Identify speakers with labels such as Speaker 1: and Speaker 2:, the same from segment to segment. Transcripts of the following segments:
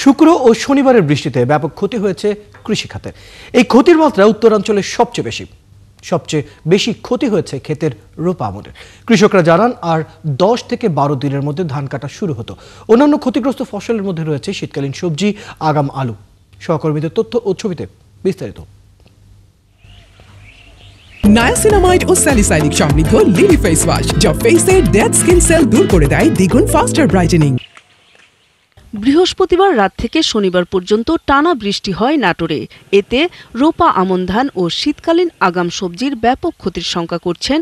Speaker 1: শুক্র ও শনিবারের বৃষ্টিতে ব্যাপক ক্ষতি হয়েছে কৃষি খাতের। এই ক্ষতির মাত্রা উত্তরাঞ্চলে সবচেয়ে বেশি ক্ষতি হয়েছে ক্ষেতের রোপা আমনের। কৃষকরা জানান আর 10 থেকে 12 দিনের মধ্যে ধান কাটা শুরু হতো। অন্যান্য ক্ষতিগ্রস্ত ফসলের মধ্যে রয়েছে শীতকালীন সবজি, আগাম আলু। সহকর্মীদের তথ্য ও ছবিতে বিস্তারিত।
Speaker 2: নায়াসিনামাইড ও স্যালিসাইলিক সমৃদ্ধ লিলি ফেস ওয়াশ যা ফেসের ডেড স্কিন সেল দূর করে দেয় দ্বিগুণ ফাস্টার ব্রাইটেনিং।
Speaker 3: বৃহস্পতিবার রাত থেকে শনিবার পর্যন্ত টানা বৃষ্টি হয় নাটোরে। এতে রোপা আমন ধান ও শীতকালীন আগাম সবজির ব্যাপক ক্ষতির শঙ্কা করছেন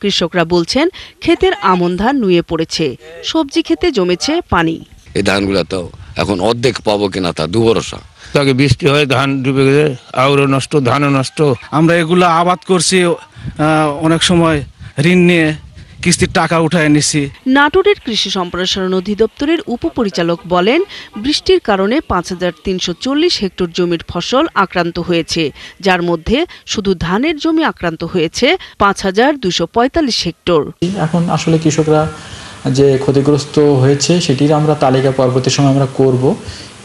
Speaker 3: কৃষকরা বলছেন ক্ষেতের আমন ধান নুয়ে পড়েছে, সবজি খেতে জমেছে পানি।
Speaker 4: এই ধানগুলো তো এখন অর্ধেক পাবো কিনা তা দুভরসা।
Speaker 5: আগে বৃষ্টি হয় ধান ডুবে গেছে, আউরও নষ্ট, ধানও নষ্ট।
Speaker 6: আমরা এগুলো আবাদ করছি, অনেক সময় ঋণ নিয়ে কিস্তির টাকা উঠায় নিছি।
Speaker 3: নাটোরের কৃষি সম্প্রসারণ অধিদপ্তরের উপপরিচালক বলেন, বৃষ্টির কারণে 5340 হেক্টর জমির ফসল আক্রান্ত হয়েছে, যার মধ্যে শুধু ধানের জমি আক্রান্ত হয়েছে 5245 হেক্টর।
Speaker 7: এখন আসলে কৃষকরা যে ক্ষতিগ্রস্ত হয়েছে সেটির আমরা তালিকা পরবর্তী সময় আমরা করব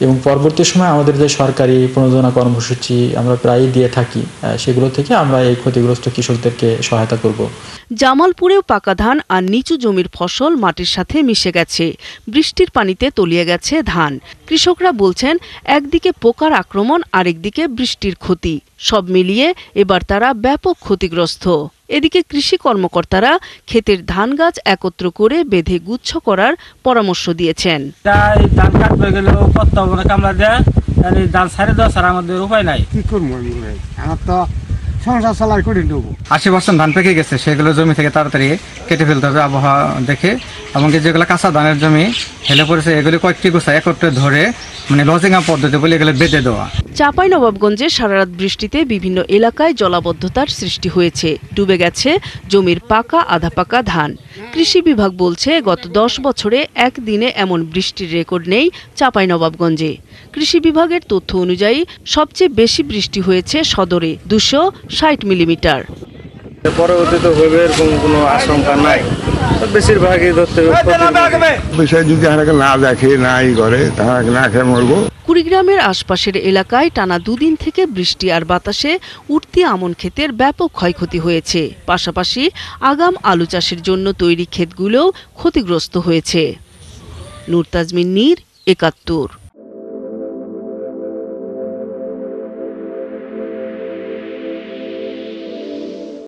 Speaker 7: এবং পরবর্তী সময় আমাদের যে সরকারি প্রণোদনা কর্মসূচি আমরা প্রায়ই দিয়ে থাকি, সেগুলো থেকে আমরা এই ক্ষতিগ্রস্ত কৃষকদেরকে সহায়তা করব।
Speaker 3: জামালপুরেও পাকা ধান আর নিচু জমির ফসল মাটির সাথে মিশে গেছে, বৃষ্টির পানিতে তলিয়ে গেছে ধান। কৃষকরা বলছেন, একদিকে পোকার আক্রমণ, আরেকদিকে বৃষ্টির ক্ষতি, সব মিলিয়ে এবার তারা ব্যাপক ক্ষতিগ্রস্ত। এদিকে কৃষি কর্মকর্তারা ক্ষেতের ধান গাছ একত্র করে বেঁধে গুচ্ছ করার পরামর্শ দিয়েছেন।
Speaker 8: আমাদের উপায় নাই, কি করবো, আমার তো সংসার চালাই করে নেবো। 80% ধান পেকে গেছে, সেগুলো জমি থেকে তাড়াতাড়ি কেটে ফেলতে হবে আবহাওয়া দেখে। এমনকি যেগুলো কাঁচা ধানের জমি হেলে পড়েছে, এগুলি কয়েকটি গোছা একত্রে ধরে লজিং পদ্ধতি বলে এগুলো বেঁধে দেওয়া।
Speaker 3: চাঁপাইনবাবগঞ্জে সারারাত বৃষ্টিতে বিভিন্ন এলাকায় জলাবদ্ধতার সৃষ্টি হয়েছে, ডুবে গেছে জমির পাকা আধা পাকা ধান। কৃষি বিভাগ বলছে, গত 10 বছরে একদিনে এমন বৃষ্টির রেকর্ড নেই চাঁপাইনবাবগঞ্জে। কৃষি বিভাগের তথ্য অনুযায়ী সবচেয়ে বেশি বৃষ্টি হয়েছে সদরে 260 মিলিমিটার।
Speaker 9: পরবর্তীতে হবে এরকম কোনো আশঙ্কা নাই, বেশিরভাগই ধরতে বিষয় যদি না দেখে নাই করে তাহলে না খেয়ে মরবো।
Speaker 3: কুড়িগ্রামের আশপাশের এলাকায় টানা 2 দিন থেকে বৃষ্টি আর বাতাসে উঠতি আমন ক্ষেতের ব্যাপক ক্ষয়ক্ষতি হয়েছে। পাশাপাশি আগাম আলু চাষের জন্য তৈরি ক্ষেতগুলোও ক্ষতিগ্রস্ত হয়েছে। নূর তাজমিন নীর, 71।